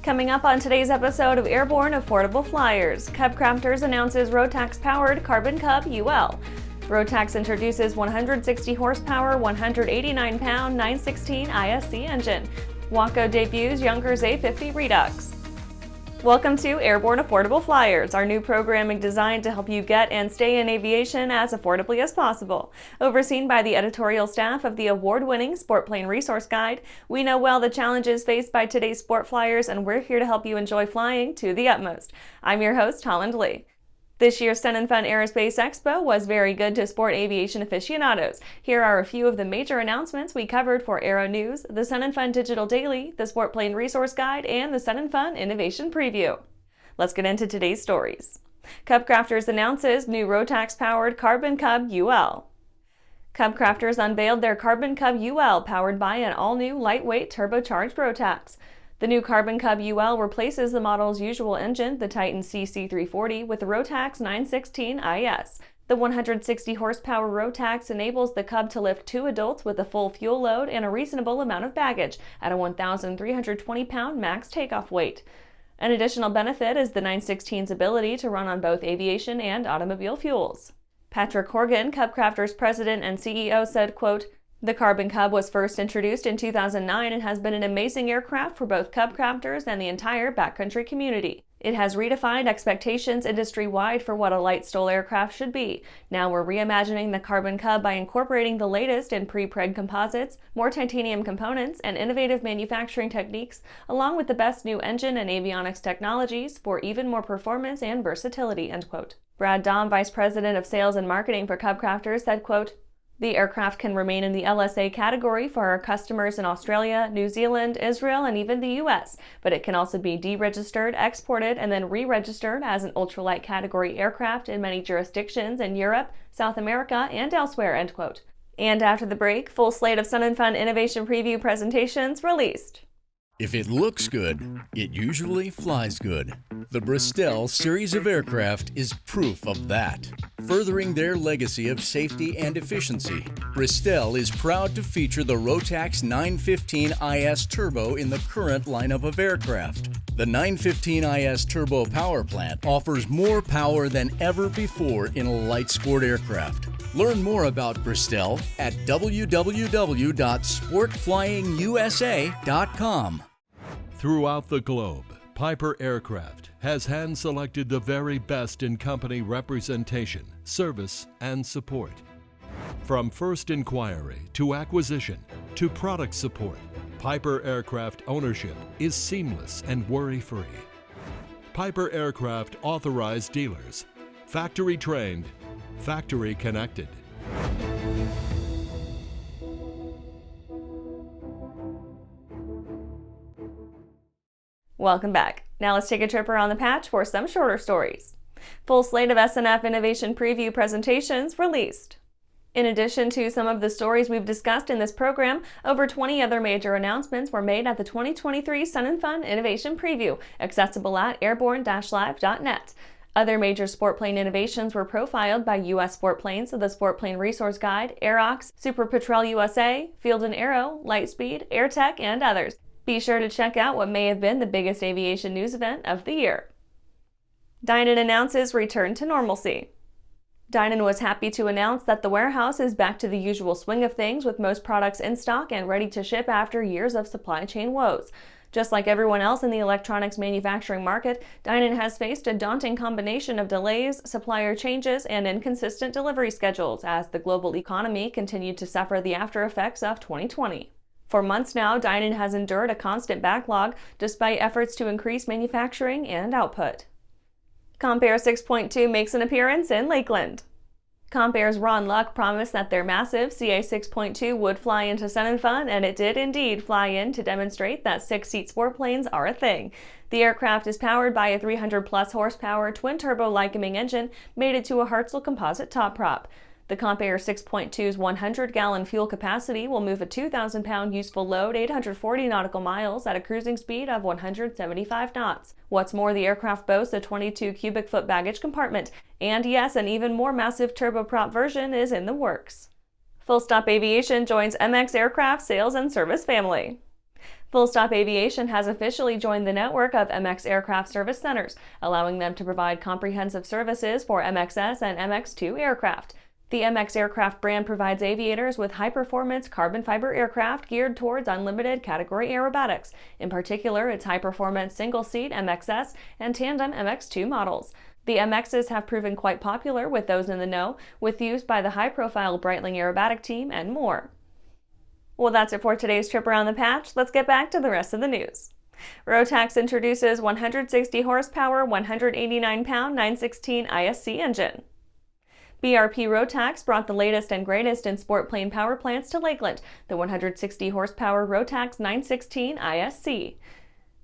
Coming up on today's episode of Airborne Affordable Flyers, Cub Crafters announces Rotax-powered Carbon Cub UL. Rotax introduces 160 horsepower, 189-pound 916 ISC engine. Waco debuts Junkers A50 Redux. Welcome to Airborne Affordable Flyers, our new programming designed to help you get and stay in aviation as affordably as possible. Overseen by the editorial staff of the award-winning SportPlane Resource Guide, we know well the challenges faced by today's sport flyers, and we're here to help you enjoy flying to the utmost. I'm your host, Holland Lee. This year's Fun Aerospace Expo was very good to sport aviation aficionados. Here are a few of the major announcements we covered for Aero-News, the Sun & Fun Digital Daily, the SportPlane Resource Guide, and the Sun & Fun Innovation Preview. Let's get into today's stories. Cub Crafters announces new Rotax-powered Carbon Cub UL. Cub Crafters unveiled their Carbon Cub UL powered by an all-new lightweight turbocharged Rotax. The new Carbon Cub UL replaces the model's usual engine, the Titan CC340, with the Rotax 916 IS. The 160 horsepower Rotax enables the Cub to lift 2 adults with a full fuel load and a reasonable amount of baggage at a 1,320-pound max takeoff weight. An additional benefit is the 916's ability to run on both aviation and automobile fuels. Patrick Horgan, Cub Crafters president and CEO, said, quote, "The Carbon Cub was first introduced in 2009 and has been an amazing aircraft for both Cub Crafters and the entire backcountry community. It has redefined expectations industry-wide for what a light STOL aircraft should be. Now we're reimagining the Carbon Cub by incorporating the latest in pre-preg composites, more titanium components, and innovative manufacturing techniques, along with the best new engine and avionics technologies for even more performance and versatility," end quote. Brad Dahm, Vice President of Sales and Marketing for Cub Crafters, said, quote, "The aircraft can remain in the LSA category for our customers in Australia, New Zealand, Israel, and even the US, but it can also be deregistered, exported, and then re-registered as an ultralight category aircraft in many jurisdictions in Europe, South America, and elsewhere," end quote. And after the break, full slate of Sun & Fun Innovation Preview presentations released. If it looks good, it usually flies good. The Bristol series of aircraft is proof of that. Furthering their legacy of safety and efficiency, Bristol is proud to feature the Rotax 915 IS Turbo in the current lineup of aircraft. The 915 IS Turbo power plant offers more power than ever before in a light sport aircraft. Learn more about Bristol at www.sportflyingusa.com. Throughout the globe, Piper Aircraft has hand-selected the very best in company representation, service, and support. From first inquiry to acquisition to product support, Piper Aircraft ownership is seamless and worry-free. Piper Aircraft authorized dealers, factory trained, factory connected. Welcome back. Now let's take a trip around the patch for some shorter stories. Full slate of S&F Innovation Preview presentations released. In addition to some of the stories we've discussed in this program, over 20 other major announcements were made at the 2023 Sun & Fun Innovation Preview, accessible at airborne-live.net. Other major sportplane innovations were profiled by U.S. Sportplanes, the SportPlane Resource Guide, Aerox, Super Patrol USA, Field & Aero, Lightspeed, AirTech, and others. Be sure to check out what may have been the biggest aviation news event of the year. Dynon announces return to normalcy. Dynon was happy to announce that the warehouse is back to the usual swing of things, with most products in stock and ready to ship after years of supply chain woes. Just like everyone else in the electronics manufacturing market, Dynon has faced a daunting combination of delays, supplier changes, and inconsistent delivery schedules as the global economy continued to suffer the after effects of 2020. For months now, Dynon has endured a constant backlog despite efforts to increase manufacturing and output. CompAir 6.2 makes an appearance in Lakeland. CompAir's Ron Luck promised that their massive CA 6.2 would fly into Sun & Fun, and it did indeed fly in to demonstrate that 6-seat sport planes are a thing. The aircraft is powered by a 300-plus horsepower twin-turbo Lycoming engine mated to a Hartzell composite top prop. The CompAir 6.2's 100-gallon fuel capacity will move a 2,000-pound useful load 840 nautical miles at a cruising speed of 175 knots. What's more, the aircraft boasts a 22 cubic foot baggage compartment, and yes, an even more massive turboprop version is in the works. Full Stop Aviation joins MX Aircraft sales and service family. Full Stop Aviation has officially joined the network of MX aircraft service centers, allowing them to provide comprehensive services for MXS and MX2 aircraft. The MX aircraft brand provides aviators with high-performance carbon fiber aircraft geared towards unlimited category aerobatics, in particular its high-performance single-seat MXS and tandem MX2 models. The MXs have proven quite popular with those in the know, with use by the high-profile Breitling aerobatic team and more. Well, that's it for today's trip around the patch. Let's get back to the rest of the news. Rotax introduces 160 horsepower, 189-pound 916 ISC engine. BRP-Rotax brought the latest and greatest in SportPlane powerplants to Lakeland, the 160 horsepower Rotax 916 ISC.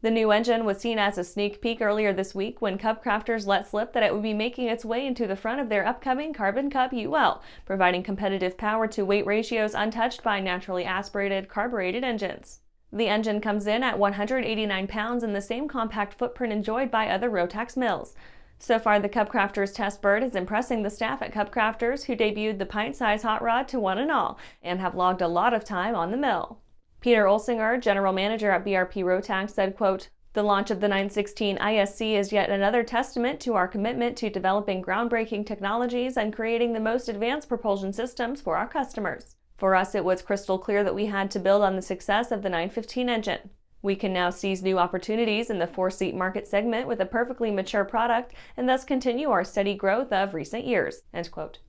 The new engine was seen as a sneak peek earlier this week when Cub crafters let slip that it would be making its way into the front of their upcoming Carbon Cub UL, providing competitive power-to-weight ratios untouched by naturally aspirated, carbureted engines. The engine comes in at 189 pounds in the same compact footprint enjoyed by other Rotax mills. So far, the Cub Crafters test bird is impressing the staff at Cub Crafters, who debuted the pint-size hot rod to one and all, and have logged a lot of time on the mill. Peter Olsinger, general manager at BRP-Rotax, said, quote, "The launch of the 916 ISC is yet another testament to our commitment to developing groundbreaking technologies and creating the most advanced propulsion systems for our customers. For us, it was crystal clear that we had to build on the success of the 915 engine. We can now seize new opportunities in the four-seat market segment with a perfectly mature product and thus continue our steady growth of recent years." End quote.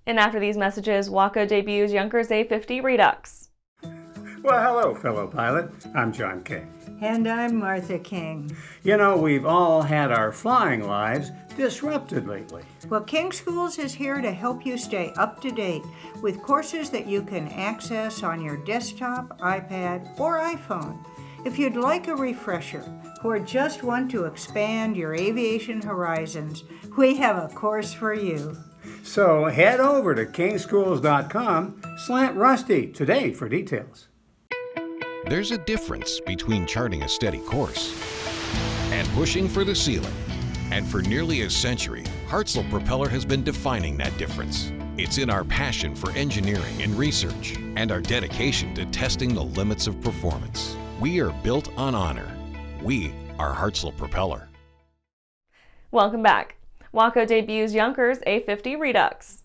And after these messages, Waco debuts Junkers A50 Redux. Well, hello, fellow pilot. I'm John King. And I'm Martha King. You know, we've all had our flying lives disrupted lately. Well, King Schools is here to help you stay up to date with courses that you can access on your desktop, iPad, or iPhone. If you'd like a refresher or just want to expand your aviation horizons, we have a course for you. So head over to kingschools.com/rusty today for details. There's a difference between charting a steady course and pushing for the ceiling. And for nearly a century, Hartzell Propeller has been defining that difference. It's in our passion for engineering and research and our dedication to testing the limits of performance. We are built on honor. We are Hartzell Propeller. Welcome back. WACO debuts Junkers A50 Redux.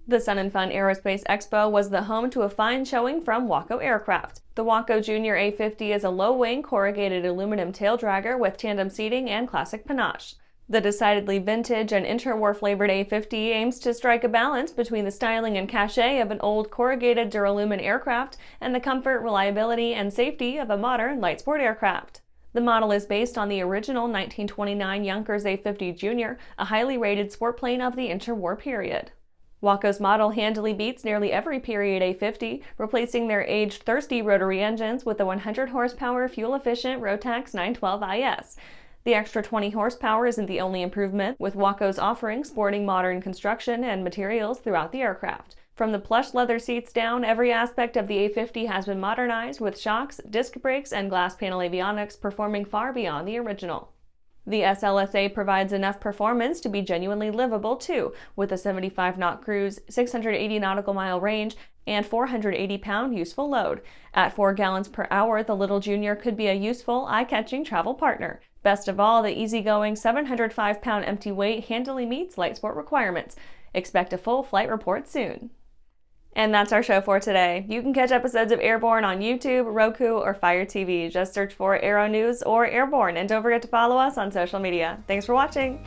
The Fun Aerospace Expo was the home to a fine showing from WACO Aircraft. The WACO Junior A50 is a low-wing corrugated aluminum taildragger with tandem seating and classic panache. The decidedly vintage and interwar-flavored A50 aims to strike a balance between the styling and cachet of an old corrugated duralumin aircraft and the comfort, reliability, and safety of a modern light sport aircraft. The model is based on the original 1929 Junkers A50 Junior, a highly rated sport plane of the interwar period. WACO's model handily beats nearly every period A50, replacing their aged, thirsty rotary engines with a 100 horsepower fuel-efficient Rotax 912 IS. The extra 20 horsepower isn't the only improvement, with WACO's offering sporting modern construction and materials throughout the aircraft. From the plush leather seats down, every aspect of the A50 has been modernized, with shocks, disc brakes, and glass panel avionics performing far beyond the original. The SLSA provides enough performance to be genuinely livable too, with a 75-knot cruise, 680 nautical mile range, and 480-pound useful load. At 4 gallons per hour, the little Junior could be a useful, eye-catching travel partner. Best of all, the easygoing 705-pound empty weight handily meets light sport requirements. Expect a full flight report soon. And that's our show for today. You can catch episodes of Airborne on YouTube, Roku, or Fire TV. Just search for Aero-News or Airborne, and don't forget to follow us on social media. Thanks for watching!